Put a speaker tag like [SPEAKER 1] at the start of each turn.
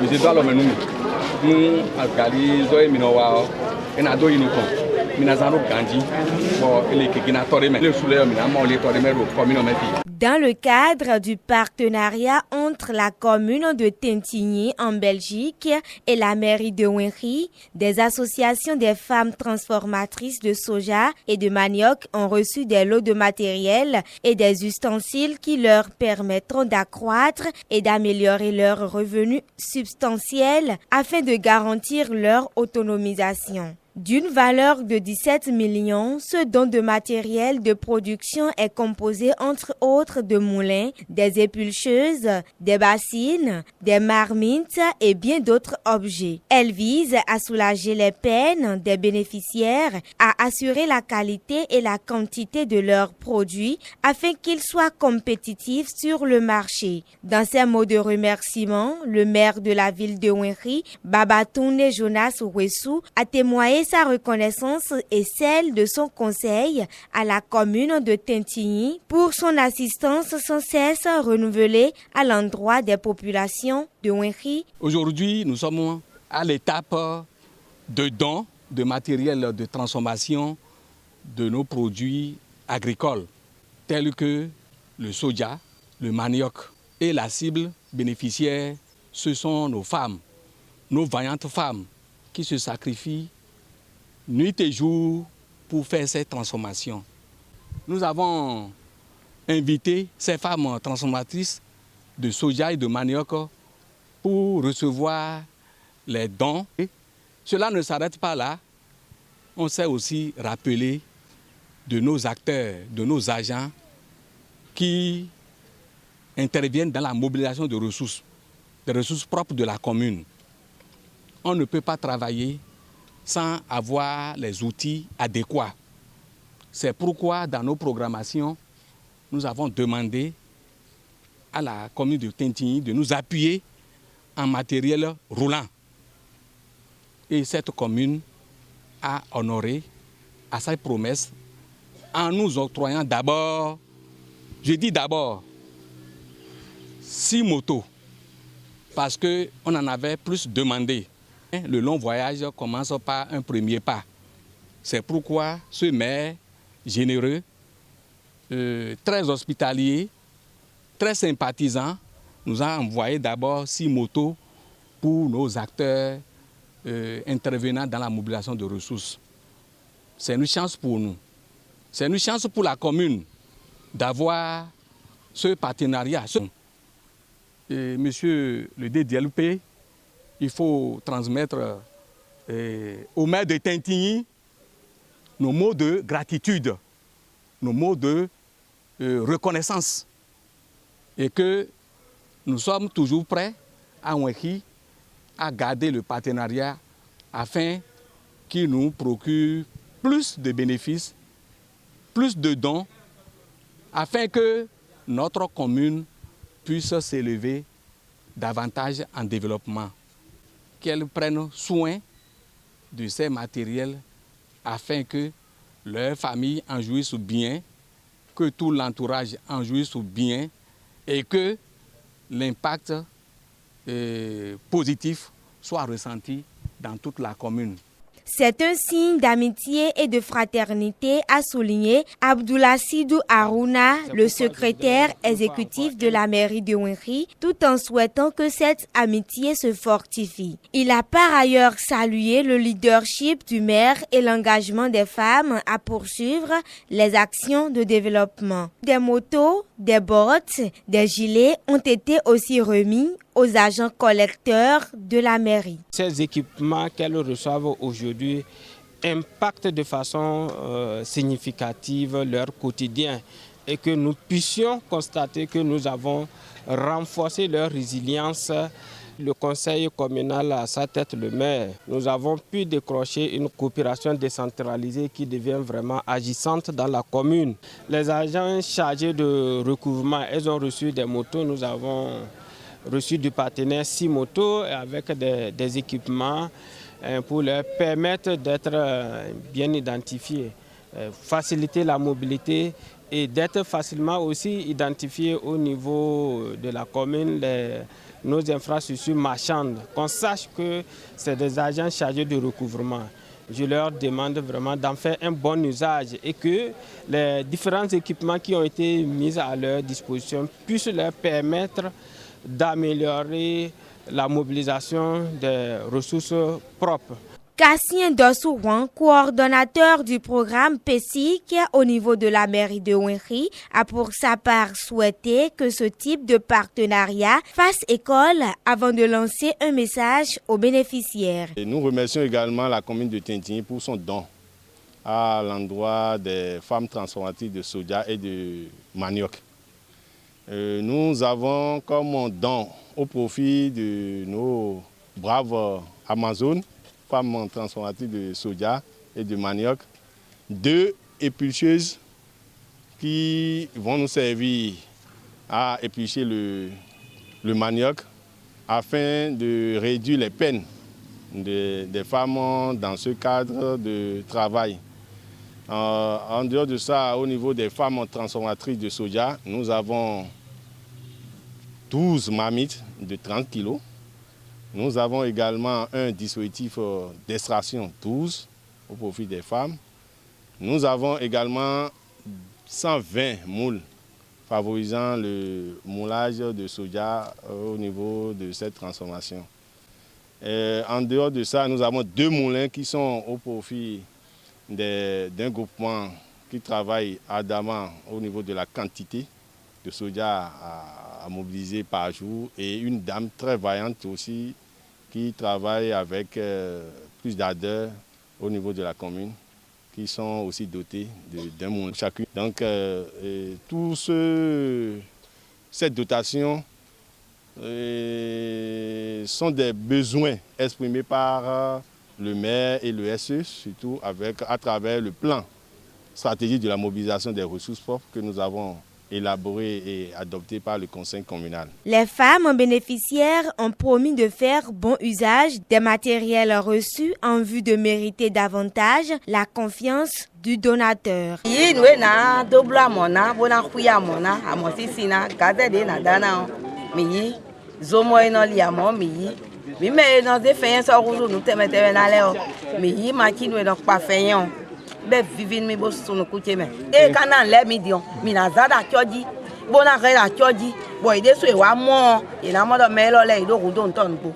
[SPEAKER 1] je dois le mener. Nous, alcali, zoé minowa, et na do inokon.
[SPEAKER 2] Dans le cadre du partenariat entre la commune de Tintigny en Belgique et la mairie de Winry, des associations des femmes transformatrices de soja et de manioc ont reçu des lots de matériel et des ustensiles qui leur permettront d'accroître et d'améliorer leurs revenus substantiels afin de garantir leur autonomisation. D'une valeur de 17 millions, ce don de matériel de production est composé entre autres de moulins, des épulcheuses, des bassines, des marmites et bien d'autres objets. Elle vise à soulager les peines des bénéficiaires, à assurer la qualité et la quantité de leurs produits afin qu'ils soient compétitifs sur le marché. Dans ses mots de remerciement, le maire de la ville de Winry, Babatoune Jonas Ouessou, a témoigné sa reconnaissance et celle de son conseil à la commune de Tintigny pour son assistance sans cesse renouvelée à l'endroit des populations de Winry.
[SPEAKER 1] Aujourd'hui, nous sommes à l'étape de don de matériel de transformation de nos produits agricoles, tels que le soja, le manioc. Et la cible bénéficiaire, ce sont nos femmes, nos vaillantes femmes qui se sacrifient nuit et jour pour faire cette transformation. Nous avons invité ces femmes transformatrices de soja et de manioc pour recevoir les dons. Et cela ne s'arrête pas là. On s'est aussi rappelé de nos acteurs, de nos agents qui interviennent dans la mobilisation de ressources, des ressources propres de la commune. On ne peut pas travailler sans avoir les outils adéquats. C'est pourquoi dans nos programmations, nous avons demandé à la commune de Tintigny de nous appuyer en matériel roulant. Et cette commune a honoré à sa promesse en nous octroyant d'abord, je dis d'abord, 6 motos, parce qu'on en avait plus demandé. Le long voyage commence par un premier pas. C'est pourquoi ce maire généreux, très hospitalier, très sympathisant, nous a envoyé d'abord 6 motos pour nos acteurs intervenant dans la mobilisation de ressources. C'est une chance pour nous. C'est une chance pour la commune d'avoir ce partenariat. Monsieur le DDLP, il faut transmettre au maire de Tintigny nos mots de gratitude, nos mots de reconnaissance. Et que nous sommes toujours prêts à Winry à garder le partenariat afin qu'il nous procure plus de bénéfices, plus de dons, afin que notre commune puisse s'élever davantage en développement. Qu'elles prennent soin de ces matériels afin que leur famille en jouisse bien, que tout l'entourage en jouisse bien et que l'impact positif soit ressenti dans toute la commune.
[SPEAKER 2] C'est un signe d'amitié et de fraternité, a souligné Abdoulasidou Harouna, le secrétaire exécutif de la mairie de Winry, tout en souhaitant que cette amitié se fortifie. Il a par ailleurs salué le leadership du maire et l'engagement des femmes à poursuivre les actions de développement. Des motos, des bottes, des gilets ont été aussi remis aux agents collecteurs de la mairie.
[SPEAKER 3] Ces équipements qu'elles reçoivent aujourd'hui impactent de façon significative leur quotidien et que nous puissions constater que nous avons renforcé leur résilience. Le conseil communal à sa tête, le maire, nous avons pu décrocher une coopération décentralisée qui devient vraiment agissante dans la commune. Les agents chargés de recouvrement, ils ont reçu des motos, nous avons reçu du partenaire 6 motos avec des équipements pour leur permettre d'être bien identifiés, faciliter la mobilité et d'être facilement aussi identifiés au niveau de la commune, nos infrastructures marchandes, qu'on sache que c'est des agents chargés de recouvrement. Je leur demande vraiment d'en faire un bon usage et que les différents équipements qui ont été mis à leur disposition puissent leur permettre d'améliorer la mobilisation des ressources propres.
[SPEAKER 2] Cassien Dossouan, coordonnateur du programme PESIC au niveau de la mairie de Ouenri, a pour sa part souhaité que ce type de partenariat fasse école avant de lancer un message aux bénéficiaires.
[SPEAKER 4] Et nous remercions également la commune de Tintigny pour son don à l'endroit des femmes transformatrices de soja et de manioc. Nous avons comme don au profit de nos braves Amazones, femmes transformatrices de soja et de manioc, 2 éplucheuses qui vont nous servir à éplucher le manioc afin de réduire les peines des femmes dans ce cadre de travail. En dehors de ça, au niveau des femmes transformatrices de soja, nous avons 12 marmites de 30 kg. Nous avons également un dispositif d'extraction 12 au profit des femmes. Nous avons également 120 moules favorisant le moulage de soja au niveau de cette transformation. En dehors de ça, nous avons 2 moulins qui sont au profit d'un groupement qui travaille ardemment au niveau de la quantité de soja à mobiliser par jour et une dame très vaillante aussi qui travaille avec plus d'ardeur au niveau de la commune, qui sont aussi dotés d'un moulin chacune. Donc cette dotation sont des besoins exprimés par le maire et le SE, surtout à travers le plan stratégique de la mobilisation des ressources propres que nous avons élaboré et adopté par le conseil communal.
[SPEAKER 2] Les femmes bénéficiaires ont promis de faire bon usage des matériels reçus en vue de mériter davantage la confiance du donateur.
[SPEAKER 5] Be vivin mi bo sunu kuche me e kana le mi dion mi na zada choji bona re la choji boy de so e wa mo e na mo do me lo le do ru do nton bo